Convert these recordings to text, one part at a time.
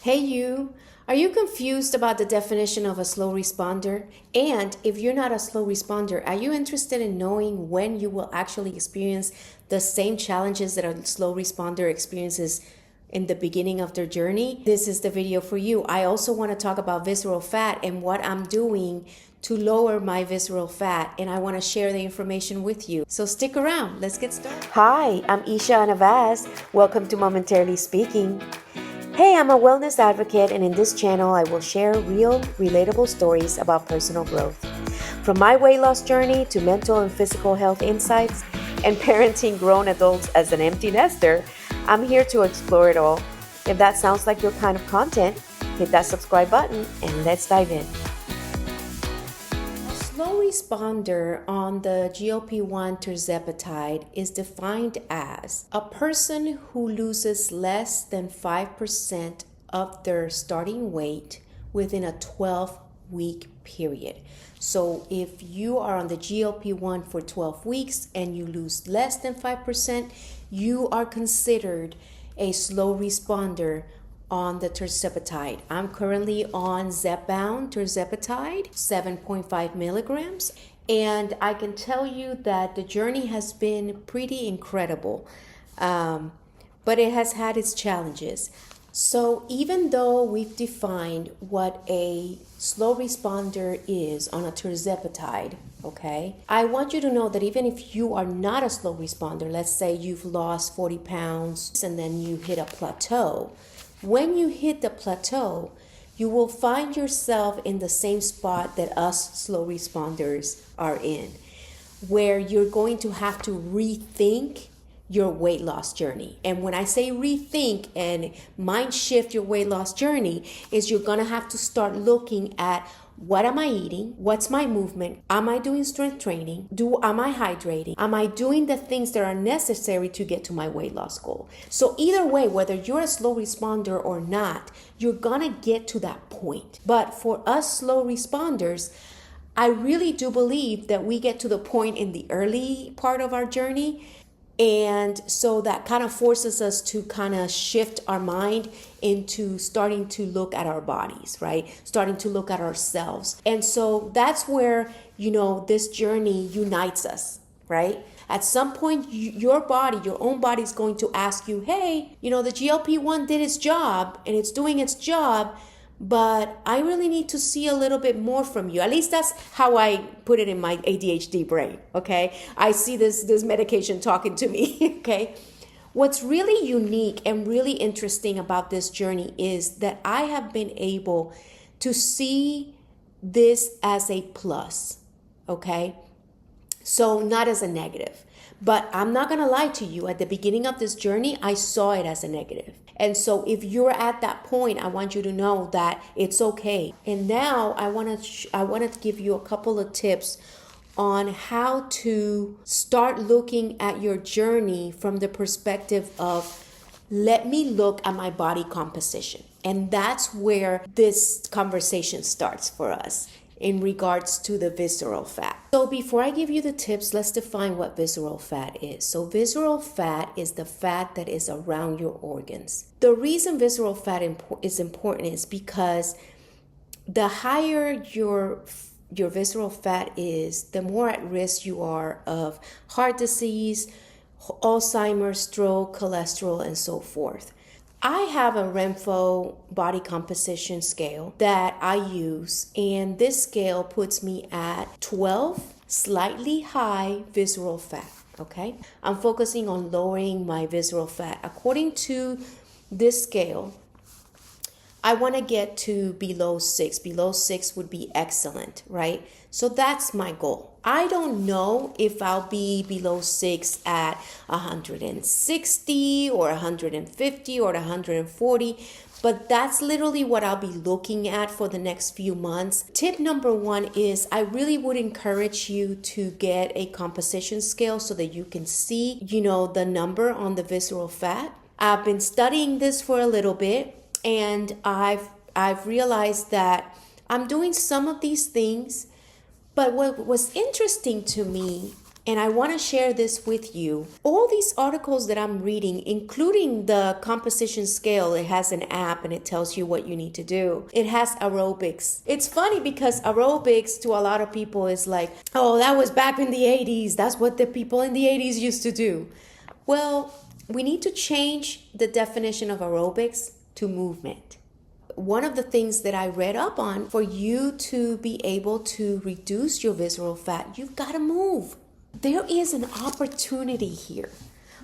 Hey you, are you confused about the definition of a slow responder? And if you're not a slow responder, are you interested in knowing when you will actually experience the same challenges that a slow responder experiences in the beginning of their journey? This is the video for you. I also want to talk about visceral fat and what I'm doing to lower my visceral fat, and I want to share the information with you. So stick around, let's get started. Hi, I'm Isha Anavaz. Welcome to Momentarily Speaking. Hey, I'm a wellness advocate, and in this channel, I will share real, relatable stories about personal growth. From my weight loss journey to mental and physical health insights and parenting grown adults as an empty nester, I'm here to explore it all. If that sounds like your kind of content, hit that subscribe button and let's dive in. A slow responder on the GLP-1 tirzepatide is defined as a person who loses less than 5% of their starting weight within a 12-week period. So if you are on the GLP-1 for 12 weeks and you lose less than 5%, you are considered a slow responder on the tirzepatide. I'm currently on zepbound tirzepatide, 7.5 milligrams. And I can tell you that the journey has been pretty incredible, but it has had its challenges. So even though we've defined what a slow responder is on a tirzepatide, okay, I want you to know that even if you are not a slow responder, let's say you've lost 40 pounds and then you hit a plateau, when you hit the plateau, you will find yourself in the same spot that us slow responders are in, where you're going to have to rethink your weight loss journey. And when I say rethink and mind shift your weight loss journey, is you're going to have to start looking at what am I eating? What's my movement? Am I doing strength training? Am I hydrating? Am I doing the things that are necessary to get to my weight loss goal? So either way, whether you're a slow responder or not, you're gonna get to that point. But for us slow responders, I really do believe that we get to the point in the early part of our journey. And so that kind of forces us to kind of shift our mind into starting to look at our bodies, right? Starting to look at ourselves. And so that's where, this journey unites us, right? At some point, your body, your own body is going to ask you, hey, the GLP-1 did its job and it's doing its job, but I really need to see a little bit more from you. At least that's how I put it in my ADHD brain, okay? I see this medication talking to me, okay? What's really unique and really interesting about this journey is that I have been able to see this as a plus, okay? So not as a negative. But I'm not going to lie to you. At the beginning of this journey, I saw it as a negative. And so if you're at that point, I want you to know that it's okay. And now I want to give you a couple of tips on how to start looking at your journey from the perspective of, let me look at my body composition. And that's where this conversation starts for us in regards to the visceral fat. So before I give you the tips, let's define what visceral fat is. So visceral fat is the fat that is around your organs. The reason visceral fat is important is because the higher your visceral fat is, the more at risk you are of heart disease, Alzheimer's, stroke, cholesterol, and so forth. I have a Renpho body composition scale that I use, and this scale puts me at 12, slightly high visceral fat, okay? I'm focusing on lowering my visceral fat. According to this scale, I want to get to below 6. Below 6 would be excellent, right? So that's my goal. I don't know if I'll be below 6 at 160 or 150 or 140, but that's literally what I'll be looking at for the next few months. Tip number 1 is I really would encourage you to get a composition scale so that you can see, the number on the visceral fat. I've been studying this for a little bit, and I've realized that I'm doing some of these things, but what was interesting to me And I want to share this with you. All these articles that I'm reading, including the composition scale, it has an app and it tells you what you need to do. It has aerobics. It's funny because aerobics to a lot of people is like, oh, that was back in the 80s. That's what the people in the 80s used to do. Well, we need to change the definition of aerobics to movement. One of the things that I read up on, for you to be able to reduce your visceral fat, you've got to move. There is an opportunity here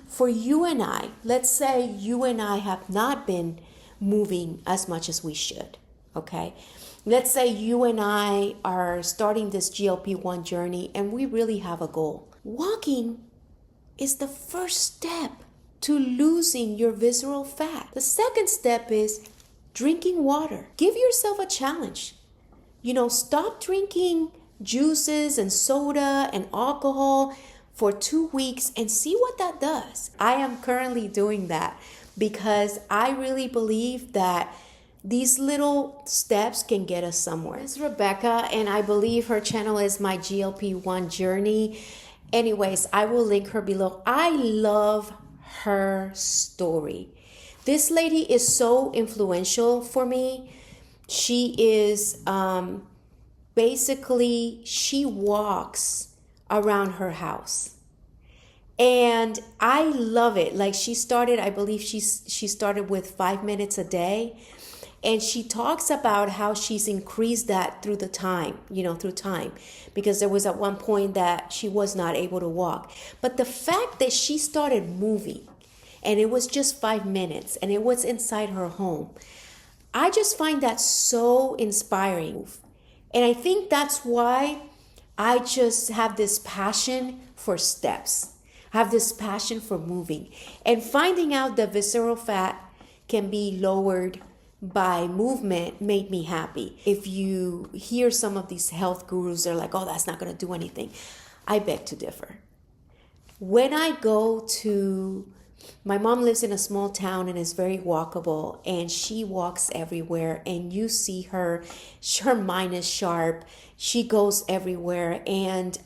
for you and I. Let's say you and I have not been moving as much as we should, okay? Let's say you and I are starting this GLP-1 journey and we really have a goal. Walking is the first step to losing your visceral fat. The second step is drinking water. Give yourself a challenge. Stop drinking juices and soda and alcohol for 2 weeks and see what that does. I am currently doing that because I really believe that these little steps can get us somewhere. It's Rebecca, and I believe her channel is My GLP-1 Journey. Anyways, I will link her below. I love her story. This lady is so influential for me. She is basically, she walks around her house. And I love it. Like she started, I believe she started with 5 minutes a day. And she talks about how she's increased that through time, because there was at one point that she was not able to walk. But the fact that she started moving, and it was just 5 minutes, and it was inside her home, I just find that so inspiring. And I think that's why I just have this passion for steps. I have this passion for moving. And finding out that visceral fat can be lowered by movement made me happy. If you hear some of these health gurus, they're like, oh, that's not going to do anything. I beg to differ. When I go to, my mom lives in a small town and is very walkable, and she walks everywhere, and you see her mind is sharp. She goes everywhere. And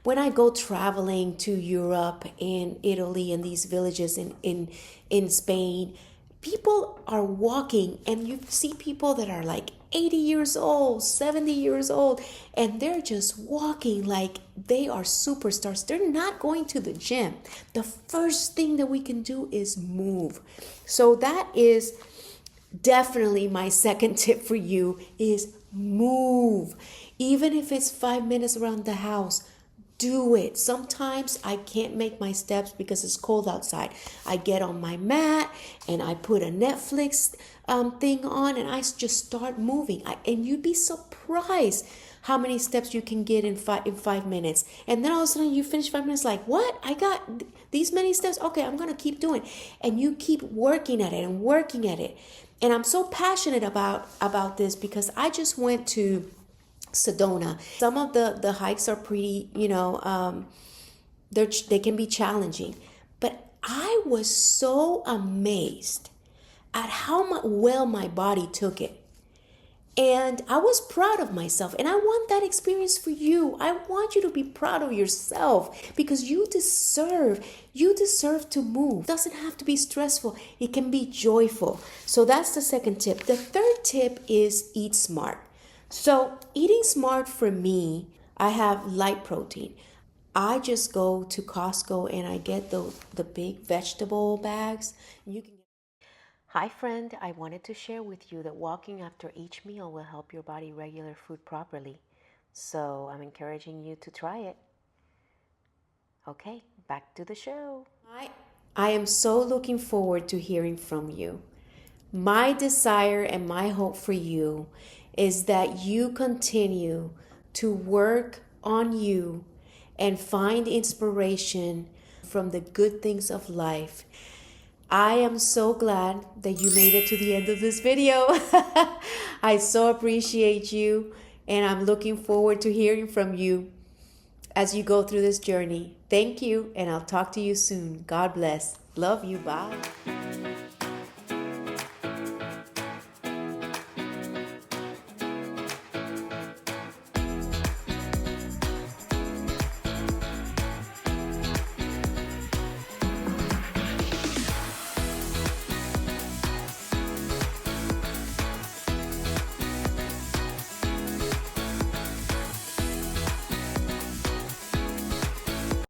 when I go traveling to Europe and Italy and these villages in Spain, people are walking, and you see people that are like 80 years old, 70 years old, and they're just walking like they are superstars. They're not going to the gym. The first thing that we can do is move. So that is definitely my second tip for you, is move. Even if it's 5 minutes around the house, do it. Sometimes I can't make my steps because it's cold outside. I get on my mat and I put a Netflix thing on, and I just start moving. And you'd be surprised how many steps you can get in 5 minutes. And then all of a sudden you finish 5 minutes like, what? I got these many steps? Okay, I'm going to keep doing. And you keep working at it and working at it. And I'm so passionate about this because I just went to Sedona. Some of the hikes are pretty, they can be challenging. But I was so amazed at how well my body took it. And I was proud of myself. And I want that experience for you. I want you to be proud of yourself because you deserve to move. It doesn't have to be stressful. It can be joyful. So that's the second tip. The third tip is eat smart. So eating smart for me, I have light protein. I just go to Costco and I get the big vegetable bags. Hi friend, I wanted to share with you that walking after each meal will help your body regulate food properly. So I'm encouraging you to try it. Okay, back to the show. I am so looking forward to hearing from you. My desire and my hope for you is that you continue to work on you and find inspiration from the good things of life. I am so glad that you made it to the end of this video. I so appreciate you, and I'm looking forward to hearing from you as you go through this journey. Thank you, and I'll talk to you soon. God bless. Love you. Bye.